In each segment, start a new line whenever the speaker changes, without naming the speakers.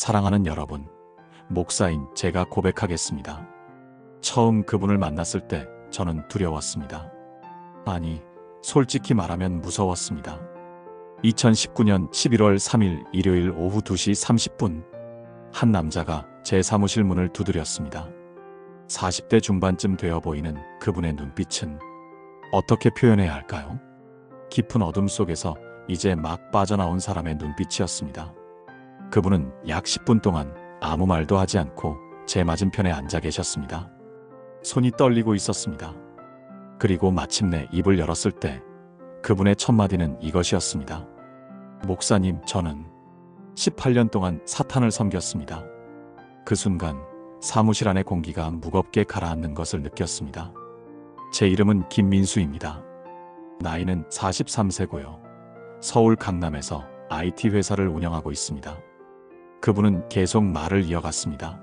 사랑하는 여러분, 목사인 제가 고백하겠습니다. 처음 그분을 만났을 때 저는 두려웠습니다. 아니, 솔직히 말하면 무서웠습니다. 2019년 11월 3일 일요일 오후 2시 30분, 한 남자가 제 사무실 문을 두드렸습니다. 40대 중반쯤 되어 보이는 그분의 눈빛은 어떻게 표현해야 할까요? 깊은 어둠 속에서 이제 막 빠져나온 사람의 눈빛이었습니다. 그분은 약 10분 동안 아무 말도 하지 않고 제 맞은편에 앉아 계셨습니다. 손이 떨리고 있었습니다. 그리고 마침내 입을 열었을 때 그분의 첫 마디는 이것이었습니다. 목사님, 저는 18년 동안 사탄을 섬겼습니다. 그 순간 사무실 안의 공기가 무겁게 가라앉는 것을 느꼈습니다. 제 이름은 김민수입니다. 나이는 43세고요. 서울 강남에서 IT 회사를 운영하고 있습니다. 그분은 계속 말을 이어갔습니다.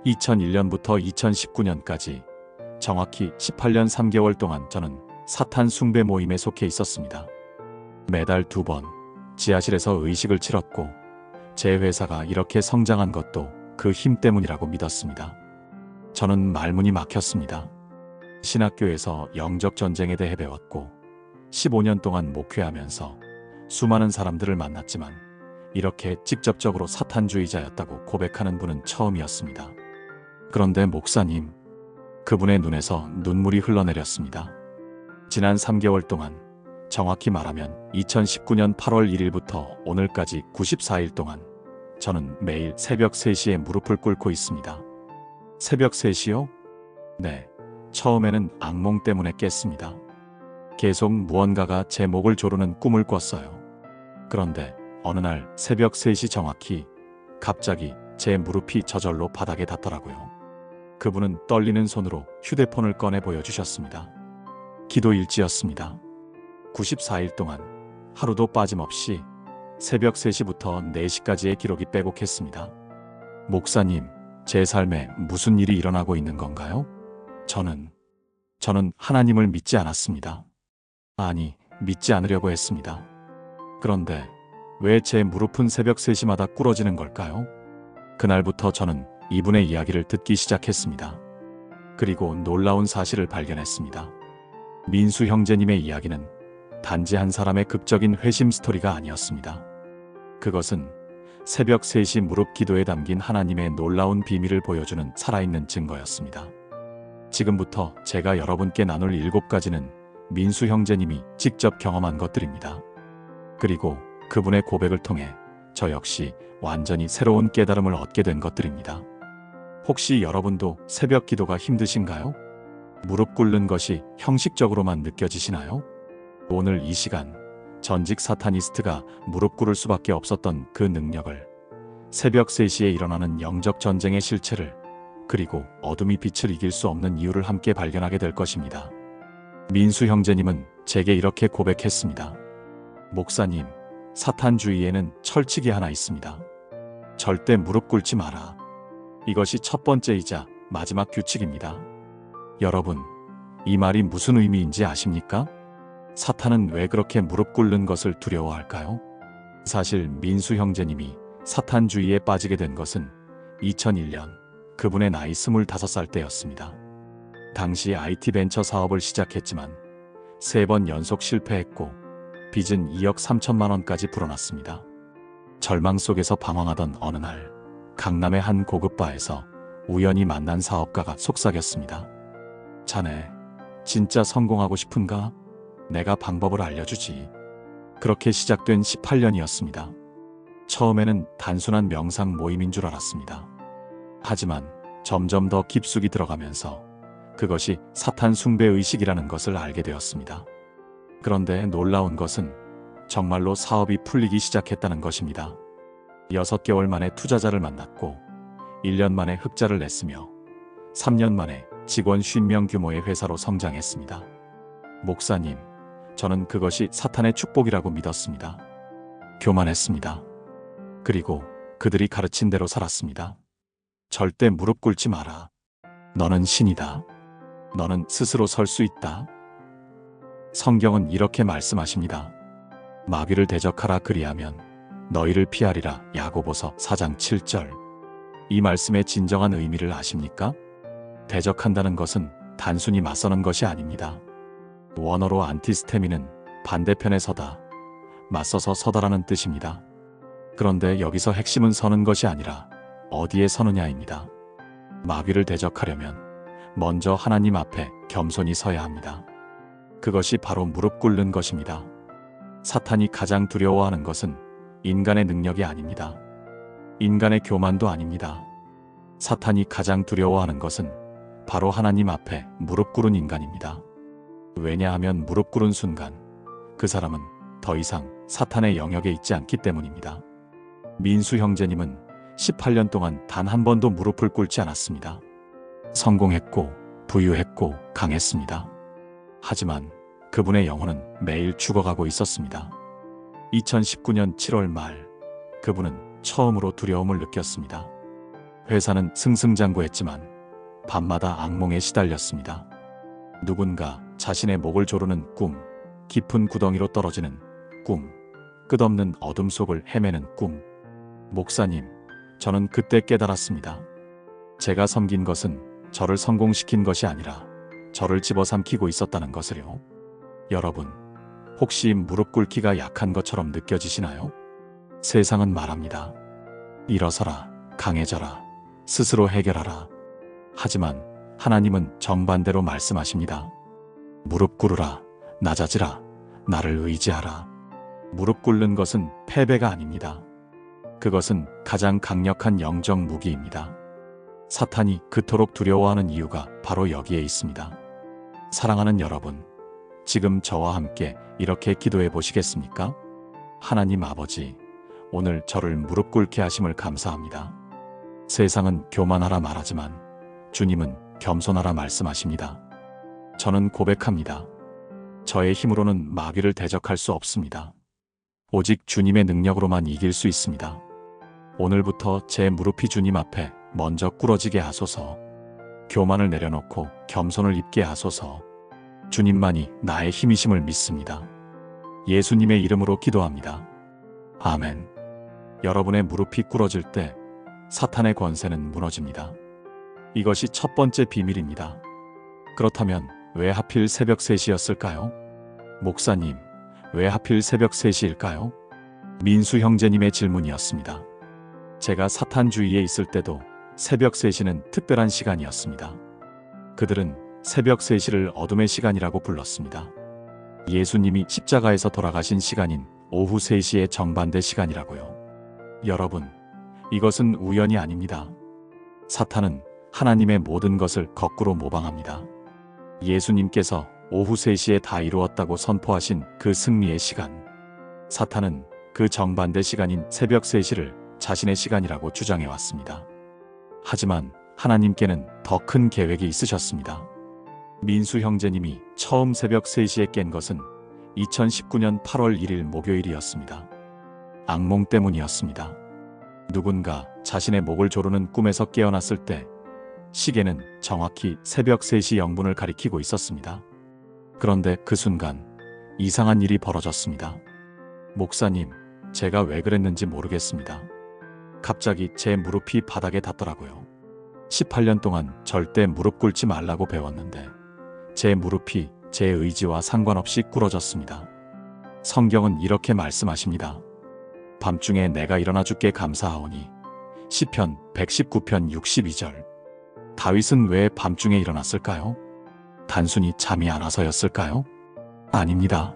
2001년부터 2019년까지 정확히 18년 3개월 동안 저는 사탄 숭배 모임에 속해 있었습니다. 매달 2번 지하실에서 의식을 치렀고 제 회사가 이렇게 성장한 것도 그 힘 때문이라고 믿었습니다. 저는 말문이 막혔습니다. 신학교에서 영적 전쟁에 대해 배웠고 15년 동안 목회하면서 수많은 사람들을 만났지만 이렇게 직접적으로 사탄주의자였다고 고백하는 분은 처음이었습니다. 그런데 목사님, 그분의 눈에서 눈물이 흘러내렸습니다. 지난 3개월 동안, 정확히 말하면 2019년 8월 1일부터 오늘까지 94일 동안 저는 매일 새벽 3시에 무릎을 꿇고 있습니다. 새벽 3시요? 네, 처음에는 악몽 때문에 깼습니다. 계속 무언가가 제 목을 조르는 꿈을 꿨어요. 그런데 어느 날 새벽 3시 정확히 갑자기 제 무릎이 저절로 바닥에 닿더라고요. 그분은 떨리는 손으로 휴대폰을 꺼내 보여주셨습니다. 기도일지였습니다. 94일 동안 하루도 빠짐없이 새벽 3시부터 4시까지의 기록이 빼곡했습니다. 목사님, 제 삶에 무슨 일이 일어나고 있는 건가요? 저는 하나님을 믿지 않았습니다. 아니, 믿지 않으려고 했습니다. 그런데 왜 제 무릎은 새벽 3시마다 꿇어지는 걸까요? 그날부터 저는 이분의 이야기를 듣기 시작했습니다. 그리고 놀라운 사실을 발견했습니다. 민수 형제님의 이야기는 단지 한 사람의 극적인 회심 스토리가 아니었습니다. 그것은 새벽 3시 무릎 기도에 담긴 하나님의 놀라운 비밀을 보여주는 살아있는 증거였습니다. 지금부터 제가 여러분께 나눌 7가지는 민수 형제님이 직접 경험한 것들입니다. 그리고 그분의 고백을 통해 저 역시 완전히 새로운 깨달음을 얻게 된 것들입니다. 혹시 여러분도 새벽 기도가 힘드신가요? 무릎 꿇는 것이 형식적으로만 느껴지시나요? 오늘 이 시간, 전직 사타니스트가 무릎 꿇을 수밖에 없었던 그 능력을, 새벽 3시에 일어나는 영적 전쟁의 실체를, 그리고 어둠이 빛을 이길 수 없는 이유를 함께 발견하게 될 것입니다. 민수 형제님은 제게 이렇게 고백했습니다. 목사님, 사탄주의에는 철칙이 하나 있습니다. 절대 무릎 꿇지 마라. 이것이 첫 번째이자 마지막 규칙입니다. 여러분, 이 말이 무슨 의미인지 아십니까? 사탄은 왜 그렇게 무릎 꿇는 것을 두려워할까요? 사실 민수 형제님이 사탄주의에 빠지게 된 것은 2001년 그분의 나이 25살 때였습니다. 당시 IT 벤처 사업을 시작했지만 3번 연속 실패했고 빚은 2억 3천만 원까지 불어났습니다. 절망 속에서 방황하던 어느 날 강남의 한 고급 바에서 우연히 만난 사업가가 속삭였습니다. 자네, 진짜 성공하고 싶은가? 내가 방법을 알려주지. 그렇게 시작된 18년이었습니다. 처음에는 단순한 명상 모임인 줄 알았습니다. 하지만 점점 더 깊숙이 들어가면서 그것이 사탄 숭배 의식이라는 것을 알게 되었습니다. 그런데 놀라운 것은 정말로 사업이 풀리기 시작했다는 것입니다. 6개월 만에 투자자를 만났고 1년 만에 흑자를 냈으며 3년 만에 직원 50명 규모의 회사로 성장했습니다. 목사님, 저는 그것이 사탄의 축복이라고 믿었습니다. 교만했습니다. 그리고 그들이 가르친 대로 살았습니다. 절대 무릎 꿇지 마라. 너는 신이다. 너는 스스로 설 수 있다. 성경은 이렇게 말씀하십니다. 마귀를 대적하라 그리하면 너희를 피하리라. 야고보서 4장 7절. 이 말씀의 진정한 의미를 아십니까? 대적한다는 것은 단순히 맞서는 것이 아닙니다. 원어로 안티스테미는 반대편에 서다, 맞서서 서다라는 뜻입니다. 그런데 여기서 핵심은 서는 것이 아니라 어디에 서느냐입니다. 마귀를 대적하려면 먼저 하나님 앞에 겸손히 서야 합니다. 그것이 바로 무릎 꿇는 것입니다. 사탄이 가장 두려워하는 것은 인간의 능력이 아닙니다. 인간의 교만도 아닙니다. 사탄이 가장 두려워하는 것은 바로 하나님 앞에 무릎 꿇은 인간입니다. 왜냐하면 무릎 꿇은 순간 그 사람은 더 이상 사탄의 영역에 있지 않기 때문입니다. 민수 형제님은 18년 동안 단 한 번도 무릎을 꿇지 않았습니다. 성공했고 부유했고 강했습니다. 하지만 그분의 영혼은 매일 죽어가고 있었습니다. 2019년 7월 말 그분은 처음으로 두려움을 느꼈습니다. 회사는 승승장구했지만 밤마다 악몽에 시달렸습니다. 누군가 자신의 목을 조르는 꿈, 깊은 구덩이로 떨어지는 꿈, 끝없는 어둠 속을 헤매는 꿈. 목사님, 저는 그때 깨달았습니다. 제가 섬긴 것은 저를 성공시킨 것이 아니라 저를 집어삼키고 있었다는 것을요. 여러분, 혹시 무릎 꿇기가 약한 것처럼 느껴지시나요? 세상은 말합니다. 일어서라, 강해져라, 스스로 해결하라. 하지만 하나님은 정반대로 말씀하십니다. 무릎 꿇으라, 낮아지라, 나를 의지하라. 무릎 꿇는 것은 패배가 아닙니다. 그것은 가장 강력한 영적 무기입니다. 사탄이 그토록 두려워하는 이유가 바로 여기에 있습니다. 사랑하는 여러분, 지금 저와 함께 이렇게 기도해 보시겠습니까? 하나님 아버지, 오늘 저를 무릎 꿇게 하심을 감사합니다. 세상은 교만하라 말하지만 주님은 겸손하라 말씀하십니다. 저는 고백합니다. 저의 힘으로는 마귀를 대적할 수 없습니다. 오직 주님의 능력으로만 이길 수 있습니다. 오늘부터 제 무릎이 주님 앞에 먼저 꿇어지게 하소서. 교만을 내려놓고 겸손을 입게 하소서. 주님만이 나의 힘이심을 믿습니다. 예수님의 이름으로 기도합니다. 아멘. 여러분의 무릎이 꿇어질 때 사탄의 권세는 무너집니다. 이것이 첫 번째 비밀입니다. 그렇다면 왜 하필 새벽 3시였을까요? 목사님, 왜 하필 새벽 3시일까요? 민수 형제님의 질문이었습니다. 제가 사탄 주위에 있을 때도 새벽 3시는 특별한 시간이었습니다. 그들은 새벽 3시를 어둠의 시간이라고 불렀습니다. 예수님이 십자가에서 돌아가신 시간인 오후 3시의 정반대 시간이라고요. 여러분, 이것은 우연이 아닙니다. 사탄은 하나님의 모든 것을 거꾸로 모방합니다. 예수님께서 오후 3시에 다 이루었다고 선포하신 그 승리의 시간. 사탄은 그 정반대 시간인 새벽 3시를 자신의 시간이라고 주장해왔습니다. 하지만 하나님께는 더 큰 계획이 있으셨습니다. 민수 형제님이 처음 새벽 3시에 깬 것은 2019년 8월 1일 목요일이었습니다. 악몽 때문이었습니다. 누군가 자신의 목을 조르는 꿈에서 깨어났을 때 시계는 정확히 새벽 3시 0분을 가리키고 있었습니다. 그런데 그 순간 이상한 일이 벌어졌습니다. 목사님, 제가 왜 그랬는지 모르겠습니다. 갑자기 제 무릎이 바닥에 닿더라고요. 18년 동안 절대 무릎 꿇지 말라고 배웠는데 제 무릎이 제 의지와 상관없이 꿇어졌습니다. 성경은 이렇게 말씀하십니다. 밤중에 내가 일어나 주께 감사하오니. 시편 119편 62절. 다윗은 왜 밤중에 일어났을까요? 단순히 잠이 안 와서였을까요? 아닙니다.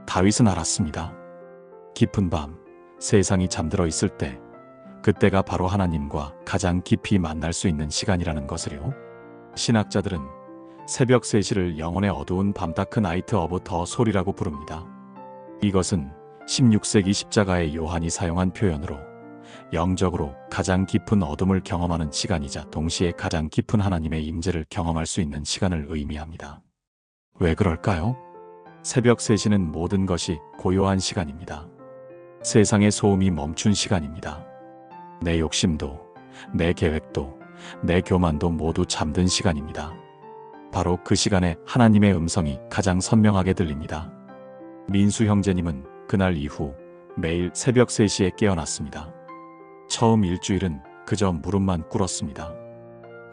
다윗은 알았습니다. 깊은 밤, 세상이 잠들어 있을 때, 그때가 바로 하나님과 가장 깊이 만날 수 있는 시간이라는 것을요. 신학자들은 새벽 3시를 영혼의 어두운 밤 다크 나이트 오브 더 솔이라고 부릅니다. 이것은 16세기 십자가의 요한이 사용한 표현으로 영적으로 가장 깊은 어둠을 경험하는 시간이자 동시에 가장 깊은 하나님의 임재를 경험할 수 있는 시간을 의미합니다. 왜 그럴까요? 새벽 3시는 모든 것이 고요한 시간입니다. 세상의 소음이 멈춘 시간입니다. 내 욕심도, 내 계획도, 내 교만도 모두 잠든 시간입니다. 바로 그 시간에 하나님의 음성이 가장 선명하게 들립니다. 민수 형제님은 그날 이후 매일 새벽 3시에 깨어났습니다. 처음 일주일은 그저 무릎만 꿇었습니다.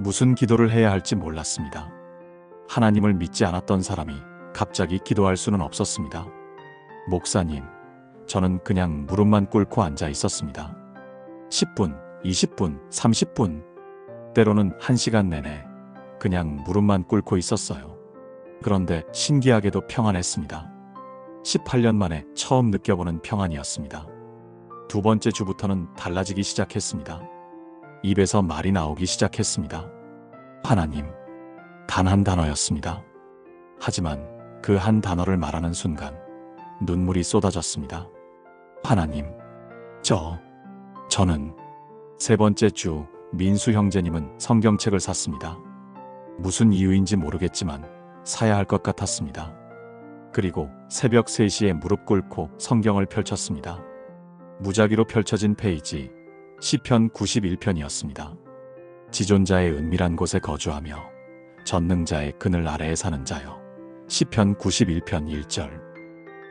무슨 기도를 해야 할지 몰랐습니다. 하나님을 믿지 않았던 사람이 갑자기 기도할 수는 없었습니다. 목사님, 저는 그냥 무릎만 꿇고 앉아 있었습니다. 10분, 20분, 30분, 때로는 1시간 내내 그냥 무릎만 꿇고 있었어요. 그런데 신기하게도 평안했습니다. 18년 만에 처음 느껴보는 평안이었습니다. 두 번째 주부터는 달라지기 시작했습니다. 입에서 말이 나오기 시작했습니다. 하나님, 단 한 단어였습니다. 하지만 그 한 단어를 말하는 순간 눈물이 쏟아졌습니다. 하나님, 저는 세 번째 주 민수 형제님은 성경책을 샀습니다. 무슨 이유인지 모르겠지만 사야 할 것 같았습니다. 그리고 새벽 3시에 무릎 꿇고 성경을 펼쳤습니다. 무작위로 펼쳐진 페이지, 시편 91편이었습니다. 지존자의 은밀한 곳에 거주하며 전능자의 그늘 아래에 사는 자여. 시편 91편 1절.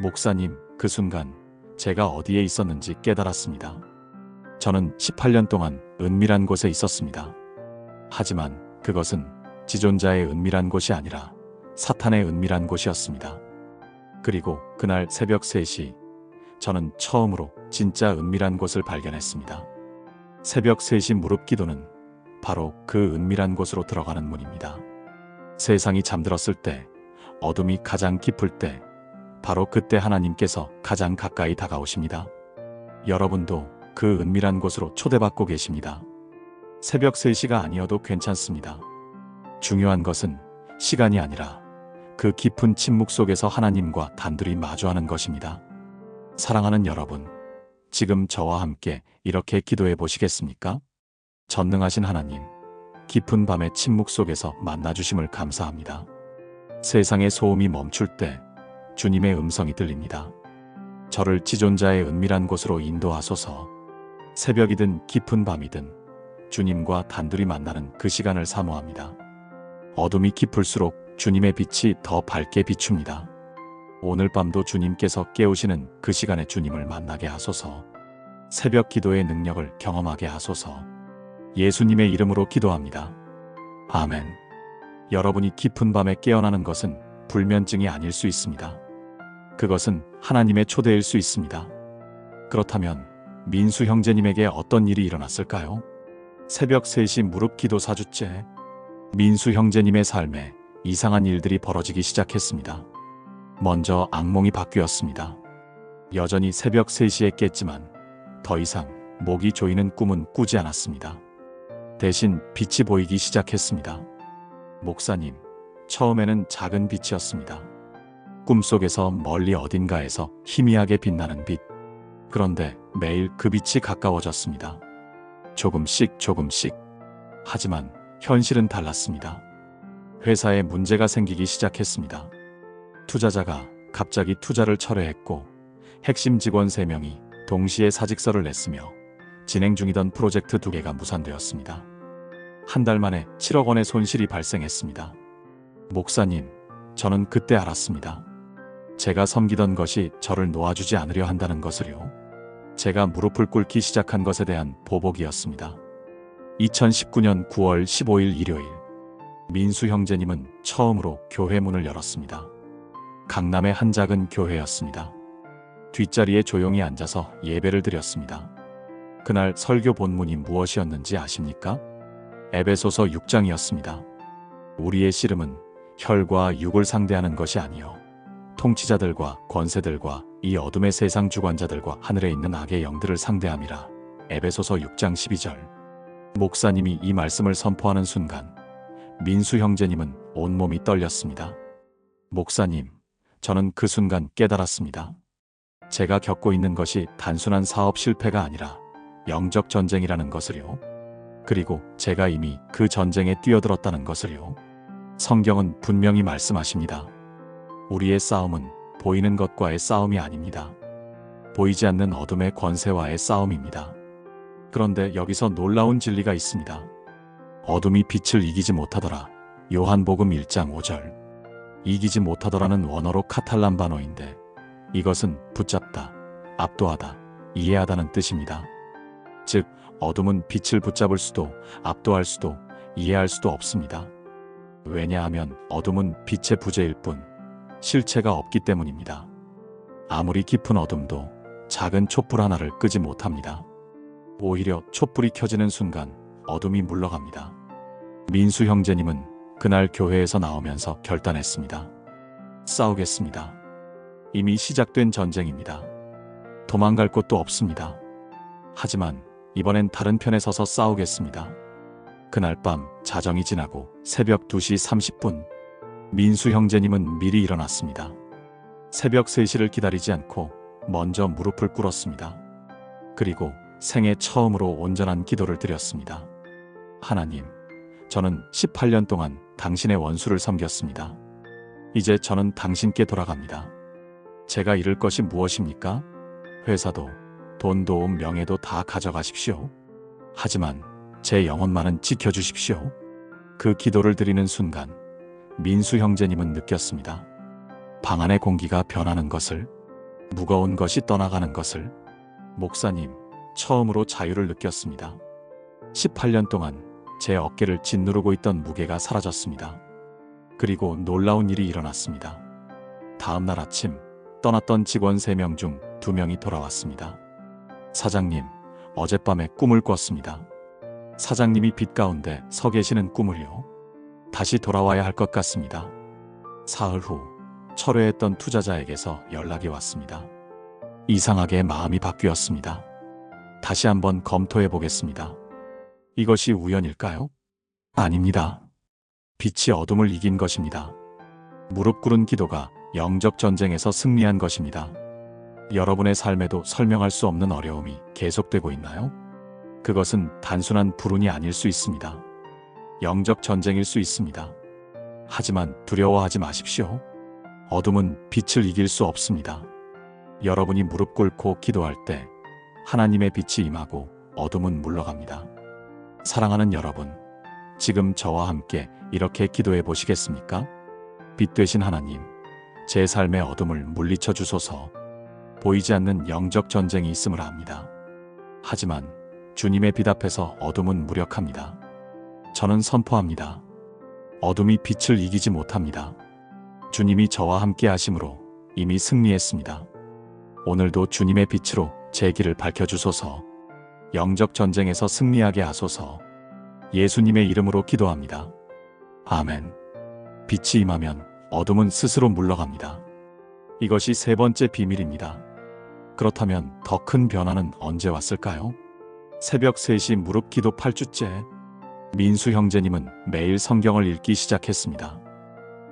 목사님, 그 순간 제가 어디에 있었는지 깨달았습니다. 저는 18년 동안 은밀한 곳에 있었습니다. 하지만 그것은 지존자의 은밀한 곳이 아니라 사탄의 은밀한 곳이었습니다. 그리고 그날 새벽 3시, 저는 처음으로 진짜 은밀한 곳을 발견했습니다. 새벽 3시 무릎 기도는 바로 그 은밀한 곳으로 들어가는 문입니다. 세상이 잠들었을 때, 어둠이 가장 깊을 때, 바로 그때 하나님께서 가장 가까이 다가오십니다. 여러분도 그 은밀한 곳으로 초대받고 계십니다. 새벽 3시가 아니어도 괜찮습니다. 중요한 것은 시간이 아니라 그 깊은 침묵 속에서 하나님과 단둘이 마주하는 것입니다. 사랑하는 여러분, 지금 저와 함께 이렇게 기도해 보시겠습니까? 전능하신 하나님, 깊은 밤의 침묵 속에서 만나주심을 감사합니다. 세상의 소음이 멈출 때 주님의 음성이 들립니다. 저를 지존자의 은밀한 곳으로 인도하소서. 새벽이든 깊은 밤이든 주님과 단둘이 만나는 그 시간을 사모합니다. 어둠이 깊을수록 주님의 빛이 더 밝게 비춥니다. 오늘 밤도 주님께서 깨우시는 그 시간에 주님을 만나게 하소서. 새벽 기도의 능력을 경험하게 하소서. 예수님의 이름으로 기도합니다. 아멘. 여러분이 깊은 밤에 깨어나는 것은 불면증이 아닐 수 있습니다. 그것은 하나님의 초대일 수 있습니다. 그렇다면 민수 형제님에게 어떤 일이 일어났을까요? 새벽 3시 무릎 기도 4주째, 민수 형제님의 삶에 이상한 일들이 벌어지기 시작했습니다. 먼저 악몽이 바뀌었습니다. 여전히 새벽 3시에 깼지만 더 이상 목이 조이는 꿈은 꾸지 않았습니다. 대신 빛이 보이기 시작했습니다. 목사님, 처음에는 작은 빛이었습니다. 꿈속에서 멀리 어딘가에서 희미하게 빛나는 빛. 그런데 매일 그 빛이 가까워졌습니다. 조금씩. 하지만 현실은 달랐습니다. 회사에 문제가 생기기 시작했습니다. 투자자가 갑자기 투자를 철회했고 핵심 직원 3명이 동시에 사직서를 냈으며 진행 중이던 프로젝트 2개가 무산되었습니다. 한 달 만에 7억 원의 손실이 발생했습니다. 목사님, 저는 그때 알았습니다. 제가 섬기던 것이 저를 놓아주지 않으려 한다는 것을요. 제가 무릎을 꿇기 시작한 것에 대한 보복이었습니다. 2019년 9월 15일 일요일, 민수 형제님은 처음으로 교회 문을 열었습니다. 강남의 한 작은 교회였습니다. 뒷자리에 조용히 앉아서 예배를 드렸습니다. 그날 설교 본문이 무엇이었는지 아십니까? 에베소서 6장이었습니다. 우리의 씨름은 혈과 육을 상대하는 것이 아니요 통치자들과 권세들과 이 어둠의 세상 주관자들과 하늘에 있는 악의 영들을 상대함이라. 에베소서 6장 12절. 목사님이 이 말씀을 선포하는 순간 민수 형제님은 온몸이 떨렸습니다. 목사님, 저는 그 순간 깨달았습니다. 제가 겪고 있는 것이 단순한 사업 실패가 아니라 영적 전쟁이라는 것을요. 그리고 제가 이미 그 전쟁에 뛰어들었다는 것을요. 성경은 분명히 말씀하십니다. 우리의 싸움은 보이는 것과의 싸움이 아닙니다. 보이지 않는 어둠의 권세와의 싸움입니다. 그런데 여기서 놀라운 진리가 있습니다. 어둠이 빛을 이기지 못하더라. 요한복음 1장 5절. 이기지 못하더라는 원어로 카탈란바노인데 이것은 붙잡다, 압도하다, 이해하다는 뜻입니다. 즉, 어둠은 빛을 붙잡을 수도 압도할 수도 이해할 수도 없습니다. 왜냐하면 어둠은 빛의 부재일 뿐 실체가 없기 때문입니다. 아무리 깊은 어둠도 작은 촛불 하나를 끄지 못합니다. 오히려 촛불이 켜지는 순간 어둠이 물러갑니다. 민수 형제님은 그날 교회에서 나오면서 결단했습니다. 싸우겠습니다. 이미 시작된 전쟁입니다. 도망갈 곳도 없습니다. 하지만 이번엔 다른 편에 서서 싸우겠습니다. 그날 밤 자정이 지나고 새벽 2시 30분 민수 형제님은 미리 일어났습니다. 새벽 3시를 기다리지 않고 먼저 무릎을 꿇었습니다. 그리고 생애 처음으로 온전한 기도를 드렸습니다. 하나님, 저는 18년 동안 당신의 원수를 섬겼습니다. 이제 저는 당신께 돌아갑니다. 제가 잃을 것이 무엇입니까? 회사도, 돈도, 명예도 다 가져가십시오. 하지만 제 영혼만은 지켜주십시오. 그 기도를 드리는 순간 민수 형제님은 느꼈습니다. 방 안의 공기가 변하는 것을, 무거운 것이 떠나가는 것을. 목사님, 처음으로 자유를 느꼈습니다. 18년 동안 제 어깨를 짓누르고 있던 무게가 사라졌습니다. 그리고 놀라운 일이 일어났습니다. 다음 날 아침 떠났던 직원 3명 중 2명이 돌아왔습니다. 사장님, 어젯밤에 꿈을 꿨습니다. 사장님이 빛 가운데 서 계시는 꿈을요. 다시 돌아와야 할 것 같습니다. 사흘 후 철회했던 투자자에게서 연락이 왔습니다. 이상하게 마음이 바뀌었습니다. 다시 한번 검토해 보겠습니다. 이것이 우연일까요? 아닙니다. 빛이 어둠을 이긴 것입니다. 무릎 꿇은 기도가 영적 전쟁에서 승리한 것입니다. 여러분의 삶에도 설명할 수 없는 어려움이 계속되고 있나요? 그것은 단순한 불운이 아닐 수 있습니다. 영적 전쟁일 수 있습니다. 하지만 두려워하지 마십시오. 어둠은 빛을 이길 수 없습니다. 여러분이 무릎 꿇고 기도할 때 하나님의 빛이 임하고 어둠은 물러갑니다. 사랑하는 여러분, 지금 저와 함께 이렇게 기도해 보시겠습니까? 빛 되신 하나님, 제 삶의 어둠을 물리쳐 주소서. 보이지 않는 영적 전쟁이 있음을 압니다. 하지만 주님의 빛 앞에서 어둠은 무력합니다. 저는 선포합니다. 어둠이 빛을 이기지 못합니다. 주님이 저와 함께 하심으로 이미 승리했습니다. 오늘도 주님의 빛으로 제 길을 밝혀주소서. 영적 전쟁에서 승리하게 하소서. 예수님의 이름으로 기도합니다. 아멘. 빛이 임하면 어둠은 스스로 물러갑니다. 이것이 3번째 비밀입니다. 그렇다면 더 큰 변화는 언제 왔을까요? 새벽 3시 무릎 기도 8주째. 민수 형제님은 매일 성경을 읽기 시작했습니다.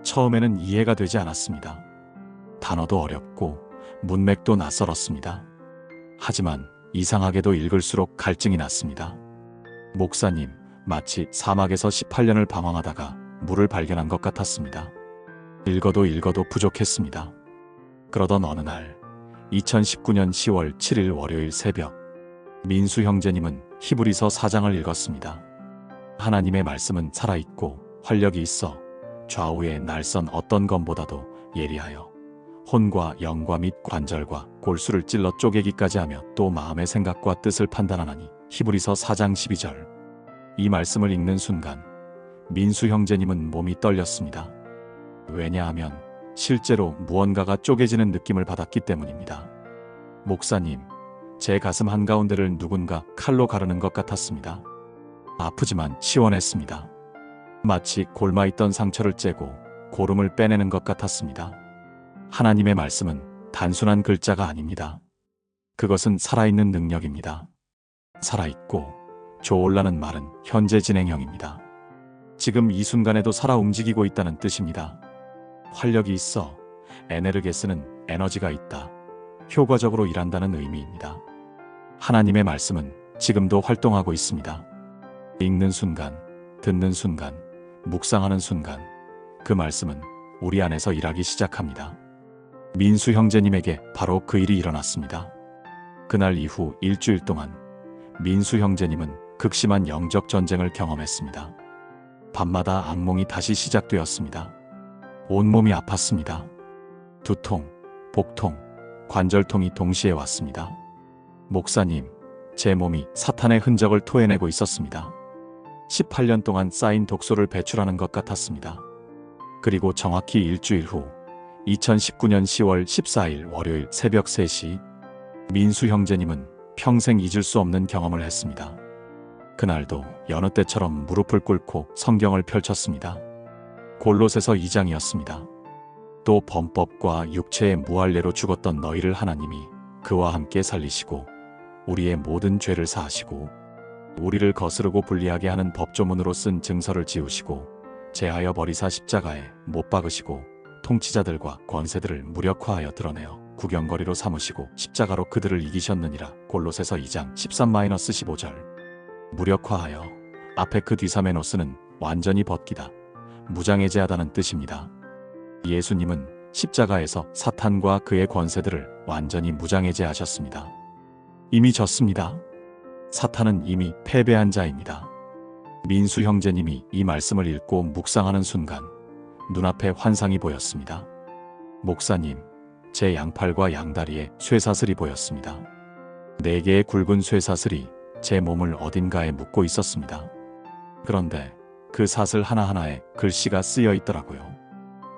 처음에는 이해가 되지 않았습니다. 단어도 어렵고 문맥도 낯설었습니다. 하지만 이상하게도 읽을수록 갈증이 났습니다. 목사님, 마치 사막에서 18년을 방황하다가 물을 발견한 것 같았습니다. 읽어도 부족했습니다. 그러던 어느 날 2019년 10월 7일 월요일 새벽, 민수 형제님은 히브리서 4장을 읽었습니다. 하나님의 말씀은 살아있고 활력이 있어 좌우의 날선 어떤 검보다도 예리하여 혼과 영과 및 관절과 골수를 찔러 쪼개기까지 하며 또 마음의 생각과 뜻을 판단하나니. 히브리서 4장 12절. 이 말씀을 읽는 순간 민수 형제님은 몸이 떨렸습니다. 왜냐하면 실제로 무언가가 쪼개지는 느낌을 받았기 때문입니다. 목사님, 제 가슴 한가운데를 누군가 칼로 가르는 것 같았습니다. 아프지만 시원했습니다. 마치 골마있던 상처를 째고 고름을 빼내는 것 같았습니다. 하나님의 말씀은 단순한 글자가 아닙니다. 그것은 살아있는 능력입니다. 살아있고 조올라는 말은 현재 진행형입니다. 지금 이 순간에도 살아 움직이고 있다는 뜻입니다. 활력이 있어 에네르게스는 에너지가 있다. 효과적으로 일한다는 의미입니다. 하나님의 말씀은 지금도 활동하고 있습니다. 읽는 순간, 듣는 순간, 묵상하는 순간 그 말씀은 우리 안에서 일하기 시작합니다. 민수 형제님에게 바로 그 일이 일어났습니다. 그날 이후 일주일 동안 민수 형제님은 극심한 영적 전쟁을 경험했습니다. 밤마다 악몽이 다시 시작되었습니다. 온몸이 아팠습니다. 두통, 복통, 관절통이 동시에 왔습니다. 목사님, 제 몸이 사탄의 흔적을 토해내고 있었습니다. 18년 동안 쌓인 독소를 배출하는 것 같았습니다. 그리고 정확히 일주일 후 2019년 10월 14일 월요일 새벽 3시 민수 형제님은 평생 잊을 수 없는 경험을 했습니다. 그날도 여느 때처럼 무릎을 꿇고 성경을 펼쳤습니다. 골로새서 2장이었습니다. 또 범법과 육체의 무할례로 죽었던 너희를 하나님이 그와 함께 살리시고 우리의 모든 죄를 사하시고 우리를 거스르고 불리하게 하는 법조문으로 쓴 증서를 지우시고 제하여 버리사 십자가에 못 박으시고 통치자들과 권세들을 무력화하여 드러내어 구경거리로 삼으시고 십자가로 그들을 이기셨느니라. 골로새서 2장 13-15절. 무력화하여 앞에 그 뒤사메노스는 완전히 벗기다, 무장해제하다는 뜻입니다. 예수님은 십자가에서 사탄과 그의 권세들을 완전히 무장해제하셨습니다. 이미 졌습니다. 사탄은 이미 패배한 자입니다. 민수 형제님이 이 말씀을 읽고 묵상하는 순간 눈앞에 환상이 보였습니다. 목사님, 제 양팔과 양다리에 쇠사슬이 보였습니다. 4개의 굵은 쇠사슬이 제 몸을 어딘가에 묶고 있었습니다. 그런데 그 사슬 하나하나에 글씨가 쓰여 있더라고요.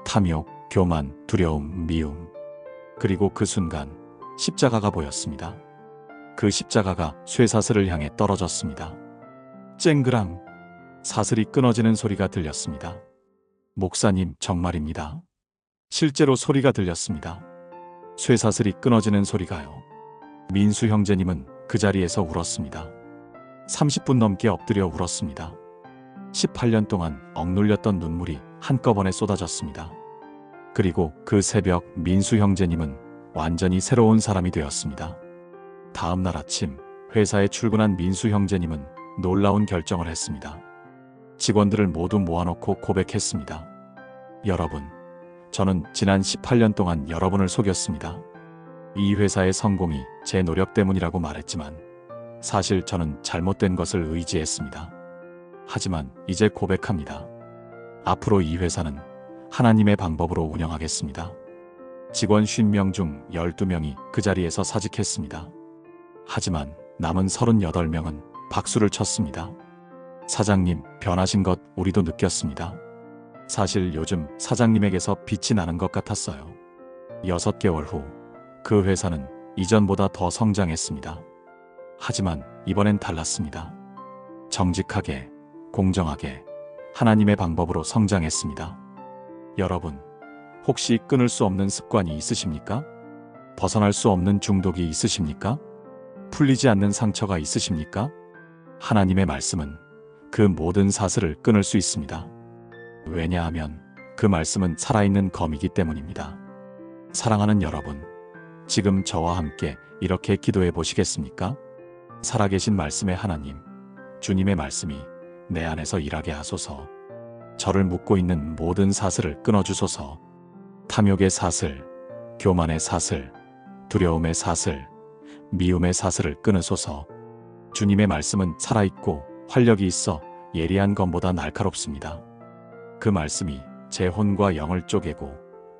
탐욕, 교만, 두려움, 미움. 그리고 그 순간 십자가가 보였습니다. 그 십자가가 쇠사슬을 향해 떨어졌습니다. 쨍그랑 사슬이 끊어지는 소리가 들렸습니다. 목사님, 정말입니다. 실제로 소리가 들렸습니다. 쇠사슬이 끊어지는 소리가요. 민수 형제님은 그 자리에서 울었습니다. 30분 넘게 엎드려 울었습니다. 18년 동안 억눌렸던 눈물이 한꺼번에 쏟아졌습니다. 그리고 그 새벽 민수 형제님은 완전히 새로운 사람이 되었습니다. 다음 날 아침 회사에 출근한 민수 형제님은 놀라운 결정을 했습니다. 직원들을 모두 모아놓고 고백했습니다. 여러분, 저는 지난 18년 동안 여러분을 속였습니다. 이 회사의 성공이 제 노력 때문이라고 말했지만 사실 저는 잘못된 것을 의지했습니다. 하지만 이제 고백합니다. 앞으로 이 회사는 하나님의 방법으로 운영하겠습니다. 직원 50명 중 12명이 그 자리에서 사직했습니다. 하지만 남은 38명은 박수를 쳤습니다. 사장님, 변하신 것 우리도 느꼈습니다. 사실 요즘 사장님에게서 빛이 나는 것 같았어요. 6개월 후 그 회사는 이전보다 더 성장했습니다. 하지만 이번엔 달랐습니다. 정직하게, 공정하게 하나님의 방법으로 성장했습니다. 여러분, 혹시 끊을 수 없는 습관이 있으십니까? 벗어날 수 없는 중독이 있으십니까? 풀리지 않는 상처가 있으십니까? 하나님의 말씀은 그 모든 사슬을 끊을 수 있습니다. 왜냐하면 그 말씀은 살아있는 검이기 때문입니다. 사랑하는 여러분, 지금 저와 함께 이렇게 기도해 보시겠습니까? 살아계신 말씀의 하나님, 주님의 말씀이 내 안에서 일하게 하소서. 저를 묶고 있는 모든 사슬을 끊어주소서. 탐욕의 사슬, 교만의 사슬, 두려움의 사슬, 미움의 사슬을 끊으소서. 주님의 말씀은 살아있고 활력이 있어 예리한 검보다 날카롭습니다. 그 말씀이 제 혼과 영을 쪼개고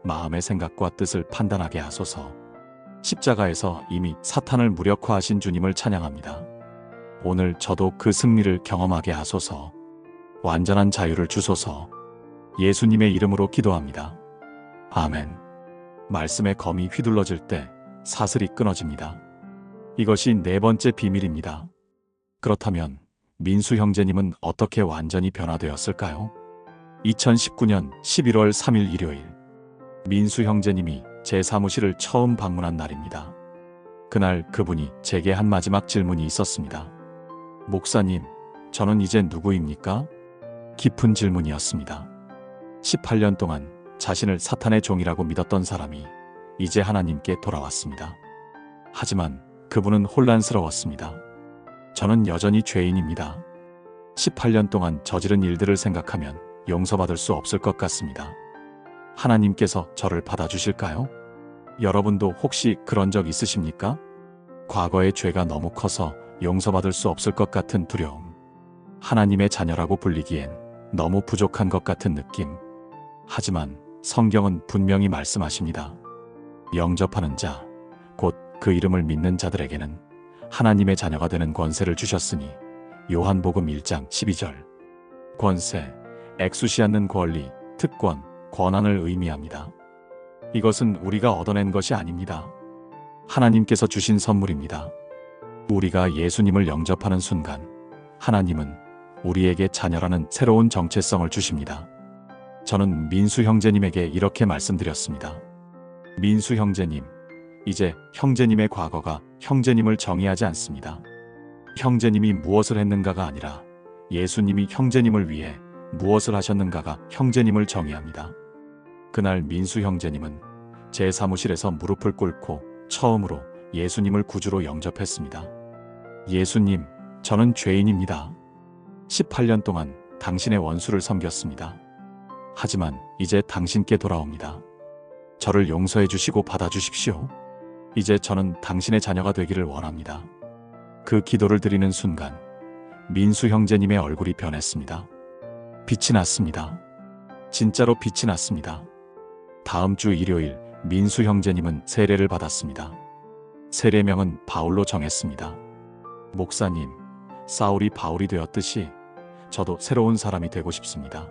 마음의 생각과 뜻을 판단하게 하소서. 십자가에서 이미 사탄을 무력화하신 주님을 찬양합니다. 오늘 저도 그 승리를 경험하게 하소서. 완전한 자유를 주소서. 예수님의 이름으로 기도합니다. 아멘. 말씀의 검이 휘둘러질 때 사슬이 끊어집니다. 이것이 4번째 비밀입니다. 그렇다면 민수 형제님은 어떻게 완전히 변화되었을까요? 2019년 11월 3일 일요일, 민수 형제님이 제 사무실을 처음 방문한 날입니다. 그날 그분이 제게 한 마지막 질문이 있었습니다. 목사님, 저는 이제 누구입니까? 깊은 질문이었습니다. 18년 동안 자신을 사탄의 종이라고 믿었던 사람이 이제 하나님께 돌아왔습니다. 하지만 그분은 혼란스러웠습니다. 저는 여전히 죄인입니다. 18년 동안 저지른 일들을 생각하면 용서받을 수 없을 것 같습니다. 하나님께서 저를 받아주실까요? 여러분도 혹시 그런 적 있으십니까? 과거의 죄가 너무 커서 용서받을 수 없을 것 같은 두려움. 하나님의 자녀라고 불리기엔 너무 부족한 것 같은 느낌. 하지만 성경은 분명히 말씀하십니다. 영접하는 자, 곧 그 이름을 믿는 자들에게는 하나님의 자녀가 되는 권세를 주셨으니 요한복음 1장 12절. 권세, 액수시 않는 권리, 특권, 권한을 의미합니다. 이것은 우리가 얻어낸 것이 아닙니다. 하나님께서 주신 선물입니다. 우리가 예수님을 영접하는 순간 하나님은 우리에게 자녀라는 새로운 정체성을 주십니다. 저는 민수 형제님에게 이렇게 말씀드렸습니다. 민수 형제님, 이제 형제님의 과거가 형제님을 정의하지 않습니다. 형제님이 무엇을 했는가가 아니라 예수님이 형제님을 위해 무엇을 하셨는가가 형제님을 정의합니다. 그날 민수 형제님은 제 사무실에서 무릎을 꿇고 처음으로 예수님을 구주로 영접했습니다. 예수님, 저는 죄인입니다. 18년 동안 당신의 원수를 섬겼습니다. 하지만 이제 당신께 돌아옵니다. 저를 용서해 주시고 받아주십시오. 이제 저는 당신의 자녀가 되기를 원합니다. 그 기도를 드리는 순간 민수 형제님의 얼굴이 변했습니다. 빛이 났습니다. 진짜로 빛이 났습니다. 다음 주 일요일 민수 형제님은 세례를 받았습니다. 세례명은 바울로 정했습니다. 목사님, 사울이 바울이 되었듯이 저도 새로운 사람이 되고 싶습니다.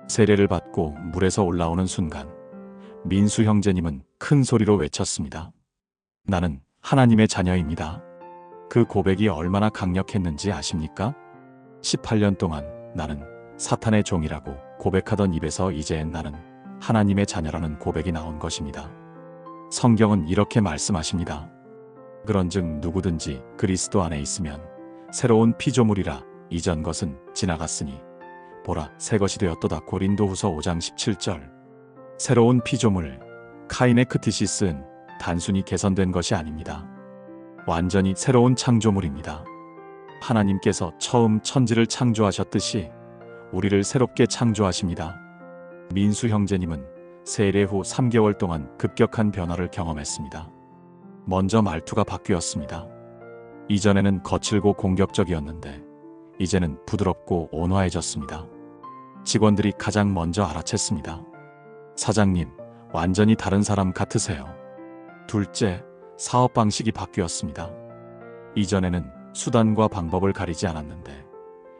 세례를 받고 물에서 올라오는 순간 민수 형제님은 큰 소리로 외쳤습니다. 나는 하나님의 자녀입니다. 그 고백이 얼마나 강력했는지 아십니까? 18년 동안 나는 사탄의 종이라고 고백하던 입에서 이제 나는 하나님의 자녀라는 고백이 나온 것입니다. 성경은 이렇게 말씀하십니다. 그런즉 누구든지 그리스도 안에 있으면 새로운 피조물이라. 이전 것은 지나갔으니 보라 새 것이 되었도다. 고린도후서 5장 17절. 새로운 피조물, 카인의 크티시스는 단순히 개선된 것이 아닙니다. 완전히 새로운 창조물입니다. 하나님께서 처음 천지를 창조하셨듯이 우리를 새롭게 창조하십니다. 민수 형제님은 세례 후 3개월 동안 급격한 변화를 경험했습니다. 먼저 말투가 바뀌었습니다. 이전에는 거칠고 공격적이었는데 이제는 부드럽고 온화해졌습니다. 직원들이 가장 먼저 알아챘습니다. 사장님, 완전히 다른 사람 같으세요. 둘째, 사업 방식이 바뀌었습니다. 이전에는 수단과 방법을 가리지 않았는데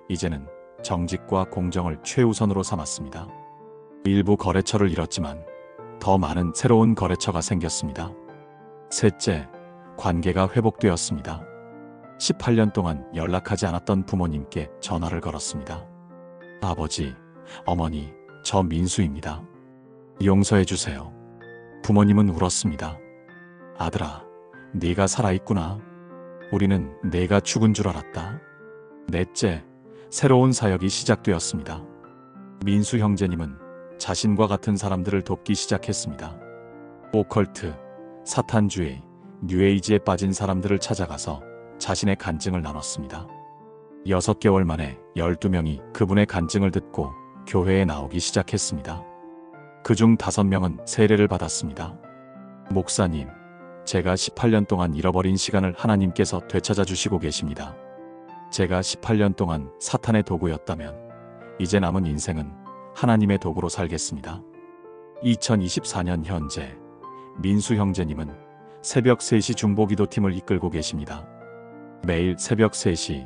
이제는 정직과 공정을 최우선으로 삼았습니다. 일부 거래처를 잃었지만 더 많은 새로운 거래처가 생겼습니다. 셋째, 관계가 회복되었습니다. 18년 동안 연락하지 않았던 부모님께 전화를 걸었습니다. 아버지, 어머니, 저 민수입니다. 용서해 주세요. 부모님은 울었습니다. 아들아, 네가 살아있구나. 우리는 내가 죽은 줄 알았다. 넷째, 새로운 사역이 시작되었습니다. 민수 형제님은 자신과 같은 사람들을 돕기 시작했습니다. 오컬트, 사탄주의, 뉴에이지에 빠진 사람들을 찾아가서 자신의 간증을 나눴습니다. 6개월 만에 12명이 그분의 간증을 듣고 교회에 나오기 시작했습니다. 그중 5명은 세례를 받았습니다. 목사님, 제가 18년 동안 잃어버린 시간을 하나님께서 되찾아 주시고 계십니다. 제가 18년 동안 사탄의 도구였다면 이제 남은 인생은 하나님의 도구로 살겠습니다. 2024년 현재 민수 형제님은 새벽 3시 중보기도팀을 이끌고 계십니다. 매일 새벽 3시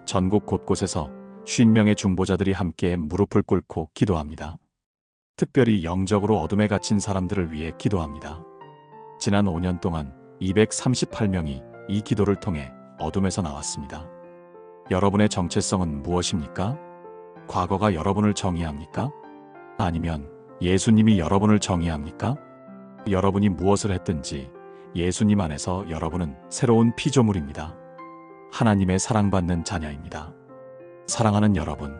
전국 곳곳에서 50명의 중보자들이 함께 무릎을 꿇고 기도합니다. 특별히 영적으로 어둠에 갇힌 사람들을 위해 기도합니다. 지난 5년 동안 238명이 이 기도를 통해 어둠에서 나왔습니다. 여러분의 정체성은 무엇입니까? 과거가 여러분을 정의합니까? 아니면 예수님이 여러분을 정의합니까? 여러분이 무엇을 했든지 예수님 안에서 여러분은 새로운 피조물입니다. 하나님의 사랑받는 자녀입니다. 사랑하는 여러분,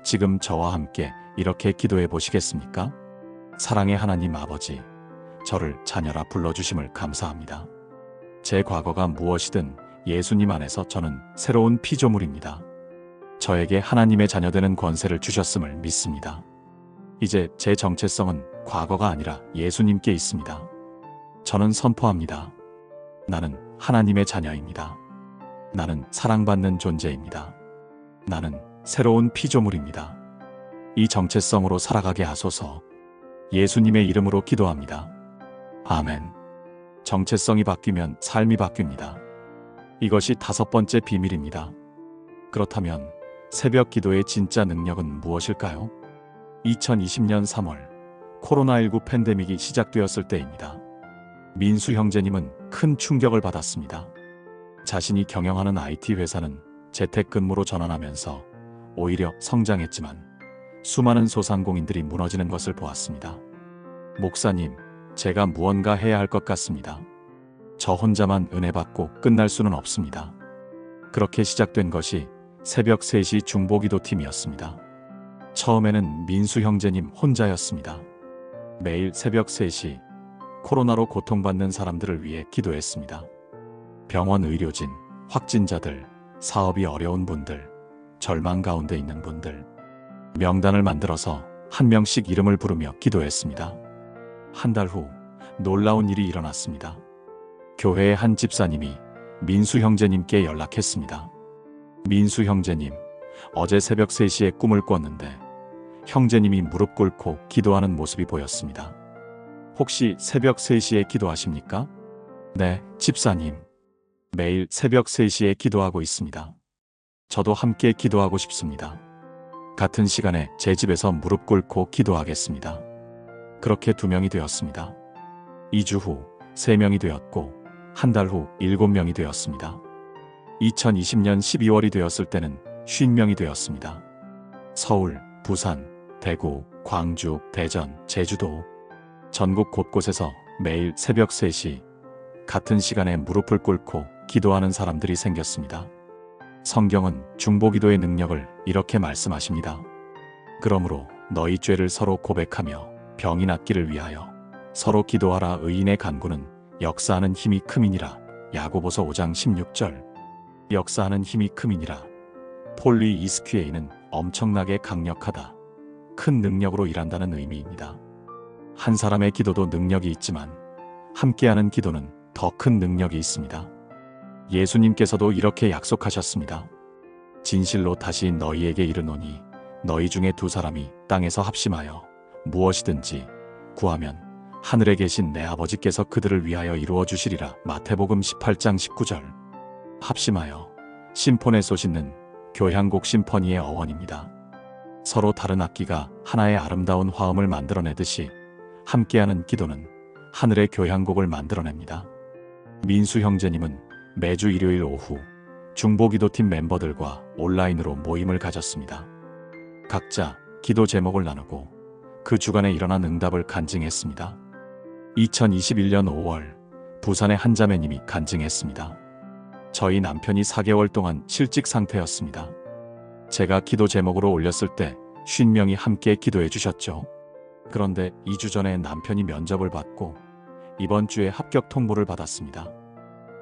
지금 저와 함께 이렇게 기도해 보시겠습니까? 사랑의 하나님 아버지, 저를 자녀라 불러주심을 감사합니다. 제 과거가 무엇이든 예수님 안에서 저는 새로운 피조물입니다. 저에게 하나님의 자녀되는 권세를 주셨음을 믿습니다. 이제 제 정체성은 과거가 아니라 예수님께 있습니다. 저는 선포합니다. 나는 하나님의 자녀입니다. 나는 사랑받는 존재입니다. 나는 새로운 피조물입니다. 이 정체성으로 살아가게 하소서. 예수님의 이름으로 기도합니다. 아멘. 정체성이 바뀌면 삶이 바뀝니다. 이것이 다섯 번째 비밀입니다. 그렇다면 새벽 기도의 진짜 능력은 무엇일까요? 2020년 3월 코로나19 팬데믹이 시작되었을 때입니다. 민수 형제님은 큰 충격을 받았습니다. 자신이 경영하는 IT 회사는 재택근무로 전환하면서 오히려 성장했지만 수많은 소상공인들이 무너지는 것을 보았습니다. 목사님, 제가 무언가 해야 할 것 같습니다. 저 혼자만 은혜 받고 끝날 수는 없습니다. 그렇게 시작된 것이 새벽 3시 중보기도 팀이었습니다. 처음에는 민수 형제님 혼자였습니다. 매일 새벽 3시 코로나로 고통받는 사람들을 위해 기도했습니다. 병원 의료진, 확진자들, 사업이 어려운 분들, 절망 가운데 있는 분들, 명단을 만들어서 한 명씩 이름을 부르며 기도했습니다. 한 달 후 놀라운 일이 일어났습니다. 교회의 한 집사님이 민수 형제님께 연락했습니다. 민수 형제님, 어제 새벽 3시에 꿈을 꿨는데 형제님이 무릎 꿇고 기도하는 모습이 보였습니다. 혹시 새벽 3시에 기도하십니까? 네, 집사님. 매일 새벽 3시에 기도하고 있습니다. 저도 함께 기도하고 싶습니다. 같은 시간에 제 집에서 무릎 꿇고 기도하겠습니다. 그렇게 2명이 되었습니다. 2주 후 3명이 되었고 한 달 후 7명이 되었습니다. 2020년 12월이 되었을 때는 50명이 되었습니다. 서울, 부산, 대구, 광주, 대전, 제주도 전국 곳곳에서 매일 새벽 3시 같은 시간에 무릎을 꿇고 기도하는 사람들이 생겼습니다. 성경은 중보기도의 능력을 이렇게 말씀하십니다. 그러므로 너희 죄를 서로 고백하며 병이 낫기를 위하여 서로 기도하라. 의인의 간구는 역사하는 힘이 크미니라. 야고보서 5장 16절. 역사하는 힘이 크미니라. 폴리 이스퀴에이는 엄청나게 강력하다. 큰 능력으로 일한다는 의미입니다. 한 사람의 기도도 능력이 있지만 함께하는 기도는 더 큰 능력이 있습니다. 예수님께서도 이렇게 약속하셨습니다. 진실로 다시 너희에게 이르노니 너희 중에 2사람이 땅에서 합심하여 무엇이든지 구하면 하늘에 계신 내 아버지께서 그들을 위하여 이루어 주시리라. 마태복음 18장 19절. 합심하여, 심폰에 쏘시는 교향곡 심퍼니의 어원입니다. 서로 다른 악기가 하나의 아름다운 화음을 만들어내듯이 함께하는 기도는 하늘의 교향곡을 만들어냅니다. 민수 형제님은 매주 일요일 오후 중보기도팀 멤버들과 온라인으로 모임을 가졌습니다. 각자 기도 제목을 나누고 그 주간에 일어난 응답을 간증했습니다. 2021년 5월 부산의 한 자매님이 간증했습니다. 저희 남편이 4개월 동안 실직 상태였습니다. 제가 기도 제목으로 올렸을 때 50명이 함께 기도해 주셨죠. 그런데 2주 전에 남편이 면접을 받고 이번 주에 합격 통보를 받았습니다.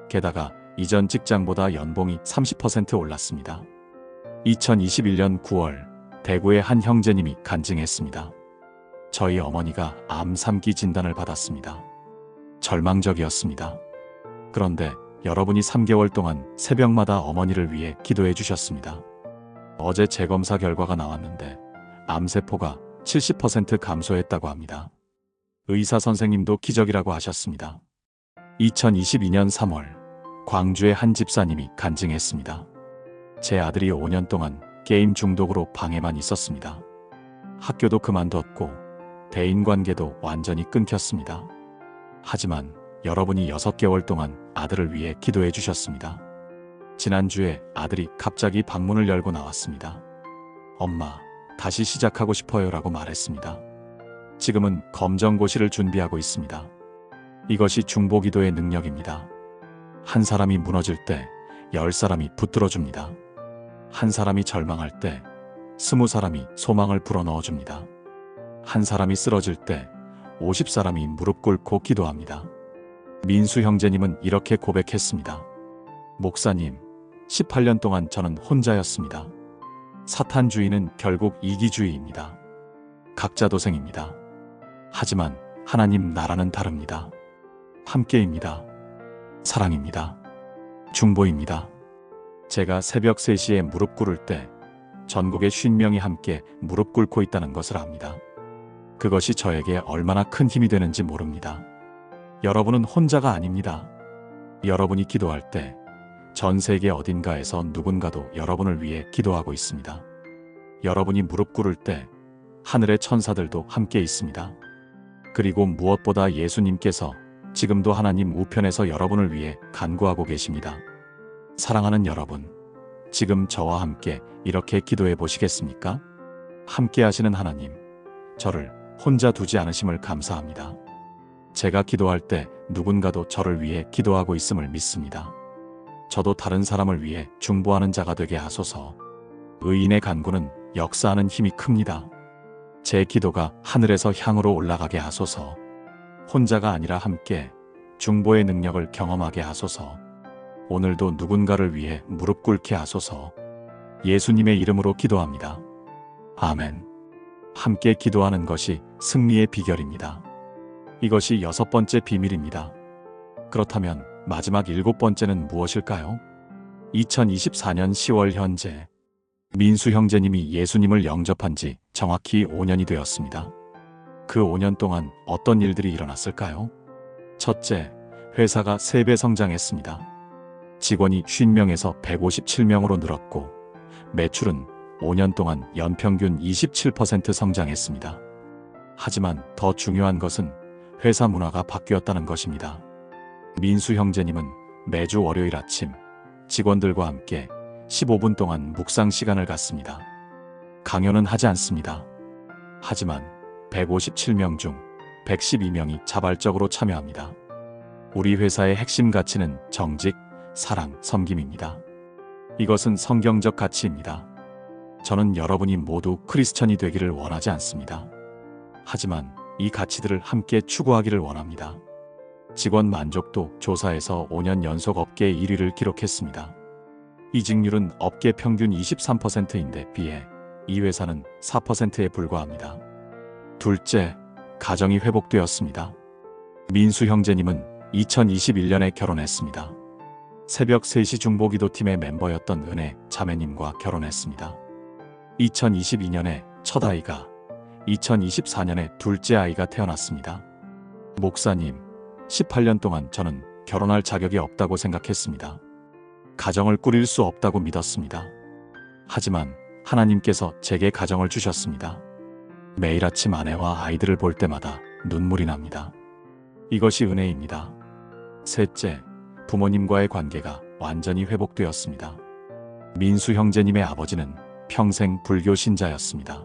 게다가 이전 직장보다 연봉이 30% 올랐습니다. 2021년 9월 대구의 한 형제님이 간증했습니다. 저희 어머니가 암 3기 진단을 받았습니다. 절망적이었습니다. 그런데 여러분이 3개월 동안 새벽마다 어머니를 위해 기도해 주셨습니다. 어제 재검사 결과가 나왔는데 암세포가 70% 감소했다고 합니다. 의사 선생님도 기적이라고 하셨습니다. 2022년 3월 광주의 한 집사님이 간증했습니다. 제 아들이 5년 동안 게임 중독으로 방에만 있었습니다. 학교도 그만뒀고 대인관계도 완전히 끊겼습니다. 하지만 여러분이 6개월 동안 아들을 위해 기도해 주셨습니다. 지난주에 아들이 갑자기 방문을 열고 나왔습니다. 엄마, 다시 시작하고 싶어요 라고 말했습니다. 지금은 검정고시를 준비하고 있습니다. 이것이 중보기도의 능력입니다. 한 사람이 무너질 때 10사람이 붙들어줍니다. 한 사람이 절망할 때 20사람이 소망을 불어넣어줍니다. 한 사람이 쓰러질 때 50사람이 무릎 꿇고 기도합니다. 민수 형제님은 이렇게 고백했습니다. 목사님, 18년 동안 저는 혼자였습니다. 사탄주의는 결국 이기주의입니다. 각자 도생입니다. 하지만 하나님 나라는 다릅니다. 함께입니다. 사랑입니다. 중보입니다. 제가 새벽 3시에 무릎 꿇을 때 전국의 50명이 함께 무릎 꿇고 있다는 것을 압니다. 그것이 저에게 얼마나 큰 힘이 되는지 모릅니다. 여러분은 혼자가 아닙니다. 여러분이 기도할 때 전 세계 어딘가에서 누군가도 여러분을 위해 기도하고 있습니다. 여러분이 무릎 꿇을 때 하늘의 천사들도 함께 있습니다. 그리고 무엇보다 예수님께서 지금도 하나님 우편에서 여러분을 위해 간구하고 계십니다. 사랑하는 여러분, 지금 저와 함께 이렇게 기도해 보시겠습니까? 함께 하시는 하나님, 저를 혼자 두지 않으심을 감사합니다. 제가 기도할 때 누군가도 저를 위해 기도하고 있음을 믿습니다. 저도 다른 사람을 위해 중보하는 자가 되게 하소서. 의인의 간구는 역사하는 힘이 큽니다. 제 기도가 하늘에서 향으로 올라가게 하소서. 혼자가 아니라 함께 중보의 능력을 경험하게 하소서. 오늘도 누군가를 위해 무릎 꿇게 하소서. 예수님의 이름으로 기도합니다. 아멘. 함께 기도하는 것이 승리의 비결입니다. 이것이 6번째 비밀입니다. 그렇다면 마지막 7번째는 무엇일까요? 2024년 10월 현재 민수 형제님이 예수님을 영접한 지 정확히 5년이 되었습니다. 그 5년 동안 어떤 일들이 일어났을까요? 첫째, 회사가 3배 성장했습니다. 직원이 50명에서 157명으로 늘었고 매출은 5년 동안 연평균 27% 성장했습니다. 하지만 더 중요한 것은 회사 문화가 바뀌었다는 것입니다. 민수 형제님은 매주 월요일 아침 직원들과 함께 15분 동안 묵상 시간을 갖습니다. 강요는 하지 않습니다. 하지만 157명 중 112명이 자발적으로 참여합니다. 우리 회사의 핵심 가치는 정직, 사랑, 섬김입니다. 이것은 성경적 가치입니다. 저는 여러분이 모두 크리스천이 되기를 원하지 않습니다. 하지만 이 가치들을 함께 추구하기를 원합니다. 직원 만족도 조사에서 5년 연속 업계 1위를 기록했습니다. 이직률은 업계 평균 23%인데 비해 이 회사는 4%에 불과합니다. 둘째, 가정이 회복되었습니다. 민수 형제님은 2021년에 결혼했습니다. 새벽 3시 중보기도팀의 멤버였던 은혜 자매님과 결혼했습니다. 2022년에 첫 아이가, 2024년에 둘째 아이가 태어났습니다. 목사님, 18년 동안 저는 결혼할 자격이 없다고 생각했습니다. 가정을 꾸릴 수 없다고 믿었습니다. 하지만 하나님께서 제게 가정을 주셨습니다. 매일 아침 아내와 아이들을 볼 때마다 눈물이 납니다. 이것이 은혜입니다. 셋째, 부모님과의 관계가 완전히 회복되었습니다. 민수 형제님의 아버지는 평생 불교 신자였습니다.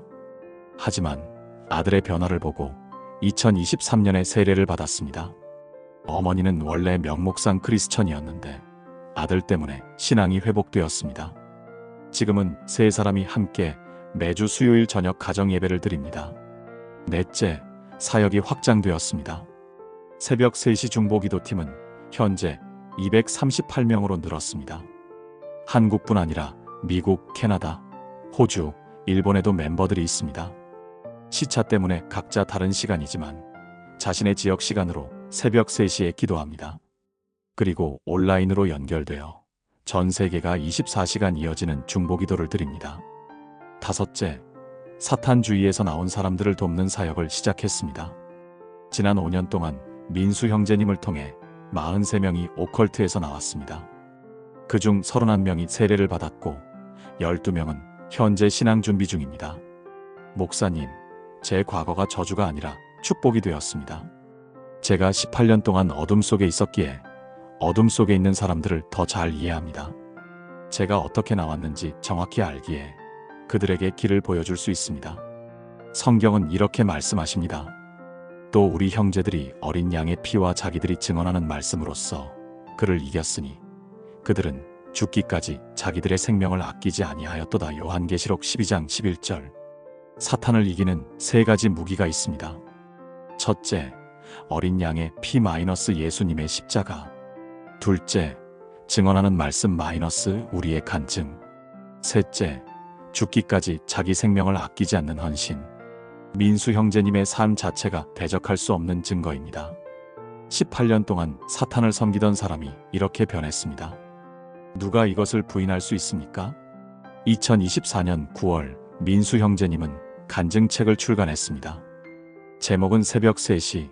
하지만 아들의 변화를 보고 2023년에 세례를 받았습니다. 어머니는 원래 명목상 크리스천이었는데 아들 때문에 신앙이 회복되었습니다. 지금은 세 사람이 함께 매주 수요일 저녁 가정 예배를 드립니다. 넷째, 사역이 확장되었습니다. 새벽 3시 중보기도팀은 현재 238명으로 늘었습니다. 한국뿐 아니라 미국, 캐나다, 호주, 일본에도 멤버들이 있습니다. 시차 때문에 각자 다른 시간이지만 자신의 지역 시간으로 새벽 3시에 기도합니다. 그리고 온라인으로 연결되어 전 세계가 24시간 이어지는 중보기도를 드립니다. 다섯째, 사탄주의에서 나온 사람들을 돕는 사역을 시작했습니다. 지난 5년 동안 민수 형제님을 통해 43명이 오컬트에서 나왔습니다. 그중 31명이 세례를 받았고 12명은 현재 신앙 준비 중입니다. 목사님, 제 과거가 저주가 아니라 축복이 되었습니다. 제가 18년 동안 어둠 속에 있었기에 어둠 속에 있는 사람들을 더 잘 이해합니다. 제가 어떻게 나왔는지 정확히 알기에 그들에게 길을 보여줄 수 있습니다. 성경은 이렇게 말씀하십니다. 또 우리 형제들이 어린 양의 피와 자기들이 증언하는 말씀으로써 그를 이겼으니 그들은 죽기까지 자기들의 생명을 아끼지 아니하였도다. 요한계시록 12장 11절. 사탄을 이기는 3가지 무기가 있습니다. 첫째, 어린 양의 피 마이너스 예수님의 십자가. 둘째, 증언하는 말씀 마이너스 우리의 간증. 셋째, 죽기까지 자기 생명을 아끼지 않는 헌신. 민수 형제님의 삶 자체가 대적할 수 없는 증거입니다. 18년 동안 사탄을 섬기던 사람이 이렇게 변했습니다. 누가 이것을 부인할 수 있습니까? 2024년 9월 민수 형제님은 간증책을 출간했습니다. 제목은 새벽 3시,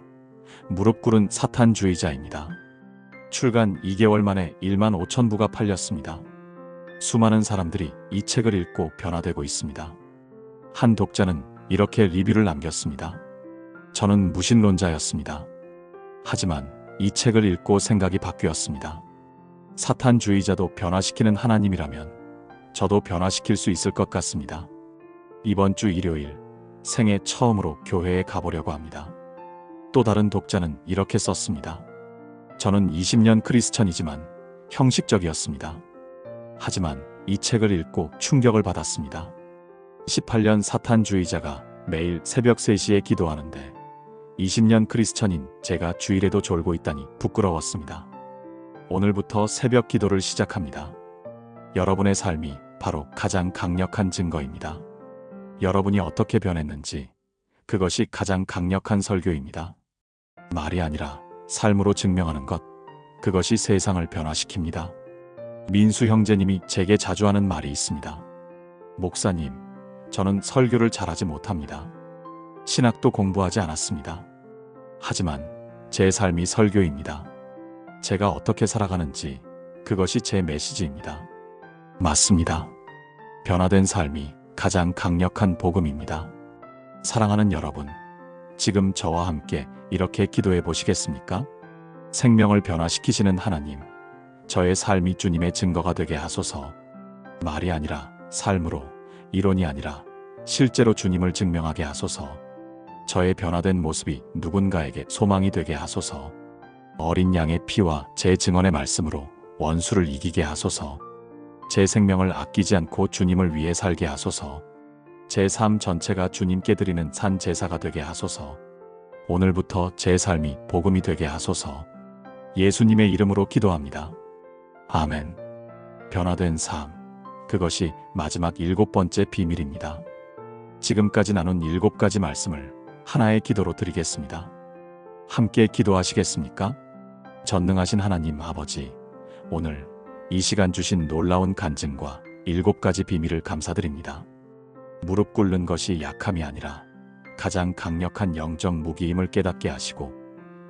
무릎 꿇은 사탄주의자입니다. 출간 2개월 만에 1만 5천 부가 팔렸습니다. 수많은 사람들이 이 책을 읽고 변화되고 있습니다. 한 독자는 이렇게 리뷰를 남겼습니다. 저는 무신론자였습니다. 하지만 이 책을 읽고 생각이 바뀌었습니다. 사탄주의자도 변화시키는 하나님이라면 저도 변화시킬 수 있을 것 같습니다. 이번 주 일요일 생애 처음으로 교회에 가보려고 합니다. 또 다른 독자는 이렇게 썼습니다. 저는 20년 크리스천이지만 형식적이었습니다. 하지만 이 책을 읽고 충격을 받았습니다. 18년 사탄주의자가 매일 새벽 3시에 기도하는데 20년 크리스천인 제가 주일에도 졸고 있다니 부끄러웠습니다. 오늘부터 새벽 기도를 시작합니다. 여러분의 삶이 바로 가장 강력한 증거입니다. 여러분이 어떻게 변했는지 그것이 가장 강력한 설교입니다. 말이 아니라 삶으로 증명하는 것, 그것이 세상을 변화시킵니다. 민수 형제님이 제게 자주 하는 말이 있습니다. 목사님, 저는 설교를 잘하지 못합니다. 신학도 공부하지 않았습니다. 하지만 제 삶이 설교입니다. 제가 어떻게 살아가는지 그것이 제 메시지입니다. 맞습니다. 변화된 삶이 가장 강력한 복음입니다. 사랑하는 여러분, 지금 저와 함께 이렇게 기도해 보시겠습니까? 생명을 변화시키시는 하나님, 저의 삶이 주님의 증거가 되게 하소서. 말이 아니라 삶으로, 이론이 아니라 실제로 주님을 증명하게 하소서. 저의 변화된 모습이 누군가에게 소망이 되게 하소서. 어린 양의 피와 제 증언의 말씀으로 원수를 이기게 하소서. 제 생명을 아끼지 않고 주님을 위해 살게 하소서. 제 삶 전체가 주님께 드리는 산 제사가 되게 하소서. 오늘부터 제 삶이 복음이 되게 하소서. 예수님의 이름으로 기도합니다. 아멘. 변화된 삶, 그것이 마지막 7번째 비밀입니다. 지금까지 나눈 7가지 말씀을 하나의 기도로 드리겠습니다. 함께 기도하시겠습니까? 전능하신 하나님 아버지, 오늘 이 시간 주신 놀라운 간증과 7가지 비밀을 감사드립니다. 무릎 꿇는 것이 약함이 아니라 가장 강력한 영적 무기임을 깨닫게 하시고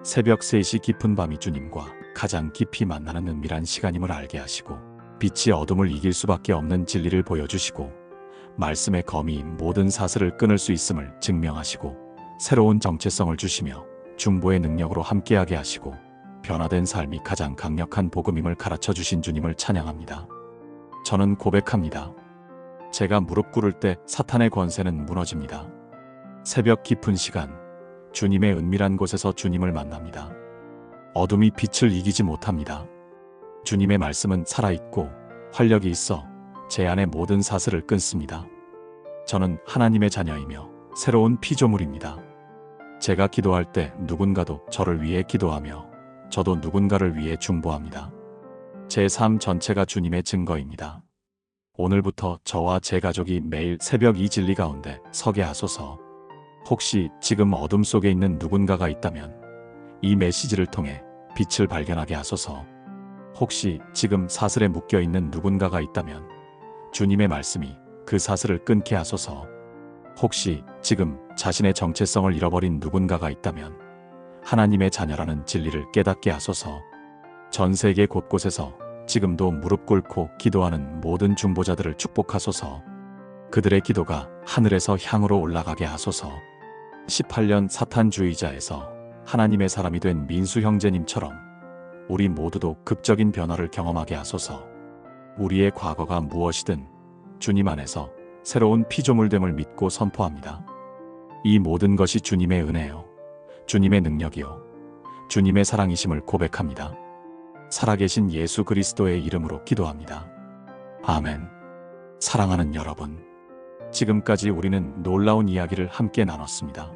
새벽 3시 깊은 밤이 주님과 가장 깊이 만나는 은밀한 시간임을 알게 하시고 빛이 어둠을 이길 수밖에 없는 진리를 보여주시고 말씀의 검이 모든 사슬을 끊을 수 있음을 증명하시고 새로운 정체성을 주시며 중보의 능력으로 함께하게 하시고 변화된 삶이 가장 강력한 복음임을 가르쳐주신 주님을 찬양합니다. 저는 고백합니다. 제가 무릎 꿇을 때 사탄의 권세는 무너집니다. 새벽 깊은 시간, 주님의 은밀한 곳에서 주님을 만납니다. 어둠이 빛을 이기지 못합니다. 주님의 말씀은 살아있고 활력이 있어 제 안의 모든 사슬을 끊습니다. 저는 하나님의 자녀이며 새로운 피조물입니다. 제가 기도할 때 누군가도 저를 위해 기도하며 저도 누군가를 위해 중보합니다. 제 삶 전체가 주님의 증거입니다. 오늘부터 저와 제 가족이 매일 새벽 이 진리 가운데 서게 하소서. 혹시 지금 어둠 속에 있는 누군가가 있다면 이 메시지를 통해 빛을 발견하게 하소서. 혹시 지금 사슬에 묶여 있는 누군가가 있다면 주님의 말씀이 그 사슬을 끊게 하소서. 혹시 지금 자신의 정체성을 잃어버린 누군가가 있다면 하나님의 자녀라는 진리를 깨닫게 하소서. 전 세계 곳곳에서 지금도 무릎 꿇고 기도하는 모든 중보자들을 축복하소서. 그들의 기도가 하늘에서 향으로 올라가게 하소서. 18년 사탄주의자에서 하나님의 사람이 된 민수 형제님처럼 우리 모두도 극적인 변화를 경험하게 하소서. 우리의 과거가 무엇이든 주님 안에서 새로운 피조물됨을 믿고 선포합니다. 이 모든 것이 주님의 은혜요, 주님의 능력이요, 주님의 사랑이심을 고백합니다. 살아계신 예수 그리스도의 이름으로 기도합니다. 아멘. 사랑하는 여러분, 지금까지 우리는 놀라운 이야기를 함께 나눴습니다.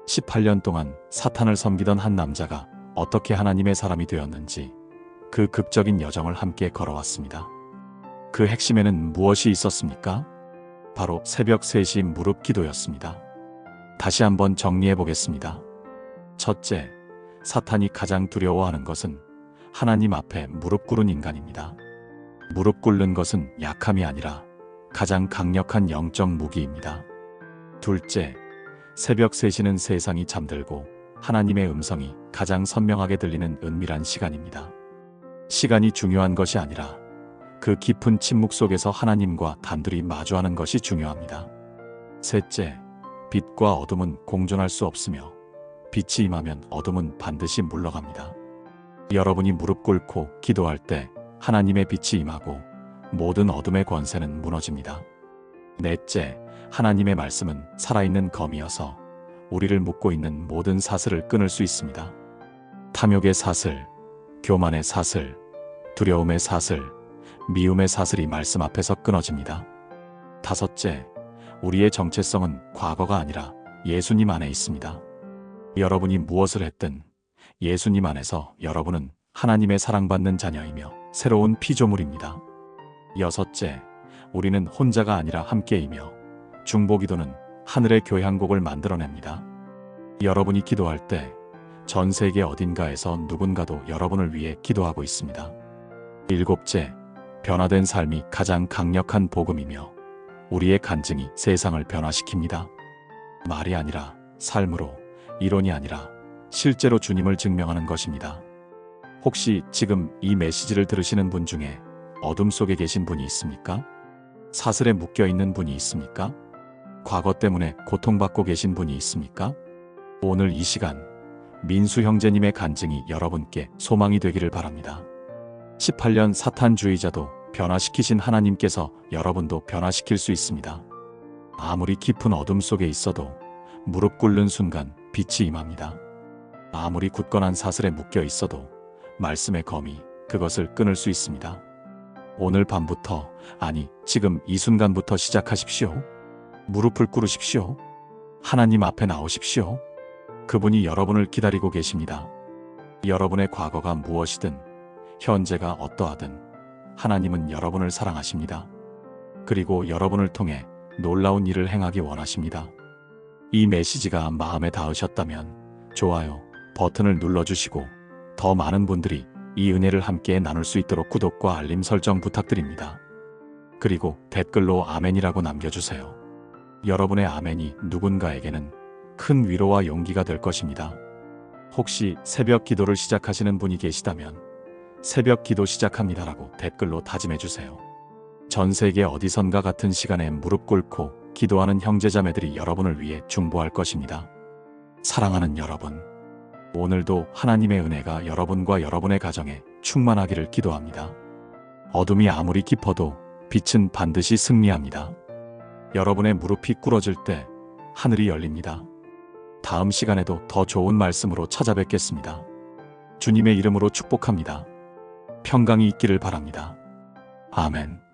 18년 동안 사탄을 섬기던 한 남자가 어떻게 하나님의 사람이 되었는지 그 극적인 여정을 함께 걸어왔습니다. 그 핵심에는 무엇이 있었습니까? 바로 새벽 3시 무릎 기도였습니다. 다시 한번 정리해 보겠습니다. 첫째, 사탄이 가장 두려워하는 것은 하나님 앞에 무릎 꿇은 인간입니다. 무릎 꿇는 것은 약함이 아니라 가장 강력한 영적 무기입니다. 둘째, 새벽 3시는 세상이 잠들고 하나님의 음성이 가장 선명하게 들리는 은밀한 시간입니다. 시간이 중요한 것이 아니라 그 깊은 침묵 속에서 하나님과 단둘이 마주하는 것이 중요합니다. 셋째, 빛과 어둠은 공존할 수 없으며 빛이 임하면 어둠은 반드시 물러갑니다. 여러분이 무릎 꿇고 기도할 때 하나님의 빛이 임하고 모든 어둠의 권세는 무너집니다. 넷째, 하나님의 말씀은 살아있는 검이어서 우리를 묶고 있는 모든 사슬을 끊을 수 있습니다. 탐욕의 사슬, 교만의 사슬, 두려움의 사슬, 미움의 사슬이 말씀 앞에서 끊어집니다. 다섯째, 우리의 정체성은 과거가 아니라 예수님 안에 있습니다. 여러분이 무엇을 했든 예수님 안에서 여러분은 하나님의 사랑받는 자녀이며 새로운 피조물입니다. 여섯째, 우리는 혼자가 아니라 함께이며 중보기도는 하늘의 교향곡을 만들어냅니다. 여러분이 기도할 때 전 세계 어딘가에서 누군가도 여러분을 위해 기도하고 있습니다. 일곱째, 변화된 삶이 가장 강력한 복음이며 우리의 간증이 세상을 변화시킵니다. 말이 아니라 삶으로, 이론이 아니라 실제로 주님을 증명하는 것입니다. 혹시 지금 이 메시지를 들으시는 분 중에 어둠 속에 계신 분이 있습니까? 사슬에 묶여 있는 분이 있습니까? 과거 때문에 고통받고 계신 분이 있습니까? 오늘 이 시간 민수 형제님의 간증이 여러분께 소망이 되기를 바랍니다. 18년 사탄주의자도 변화시키신 하나님께서 여러분도 변화시킬 수 있습니다. 아무리 깊은 어둠 속에 있어도 무릎 꿇는 순간 빛이 임합니다. 아무리 굳건한 사슬에 묶여 있어도 말씀의 검이 그것을 끊을 수 있습니다. 오늘 밤부터, 아니 지금 이 순간부터 시작하십시오. 무릎을 꿇으십시오. 하나님 앞에 나오십시오. 그분이 여러분을 기다리고 계십니다. 여러분의 과거가 무엇이든 현재가 어떠하든 하나님은 여러분을 사랑하십니다. 그리고 여러분을 통해 놀라운 일을 행하기 원하십니다. 이 메시지가 마음에 닿으셨다면 좋아요 버튼을 눌러주시고 더 많은 분들이 이 은혜를 함께 나눌 수 있도록 구독과 알림 설정 부탁드립니다. 그리고 댓글로 아멘이라고 남겨주세요. 여러분의 아멘이 누군가에게는 큰 위로와 용기가 될 것입니다. 혹시 새벽 기도를 시작하시는 분이 계시다면 새벽 기도 시작합니다라고 댓글로 다짐해주세요. 전 세계 어디선가 같은 시간에 무릎 꿇고 기도하는 형제자매들이 여러분을 위해 중보할 것입니다. 사랑하는 여러분, 오늘도 하나님의 은혜가 여러분과 여러분의 가정에 충만하기를 기도합니다. 어둠이 아무리 깊어도 빛은 반드시 승리합니다. 여러분의 무릎이 꿇어질 때 하늘이 열립니다. 다음 시간에도 더 좋은 말씀으로 찾아뵙겠습니다. 주님의 이름으로 축복합니다. 평강이 있기를 바랍니다. 아멘.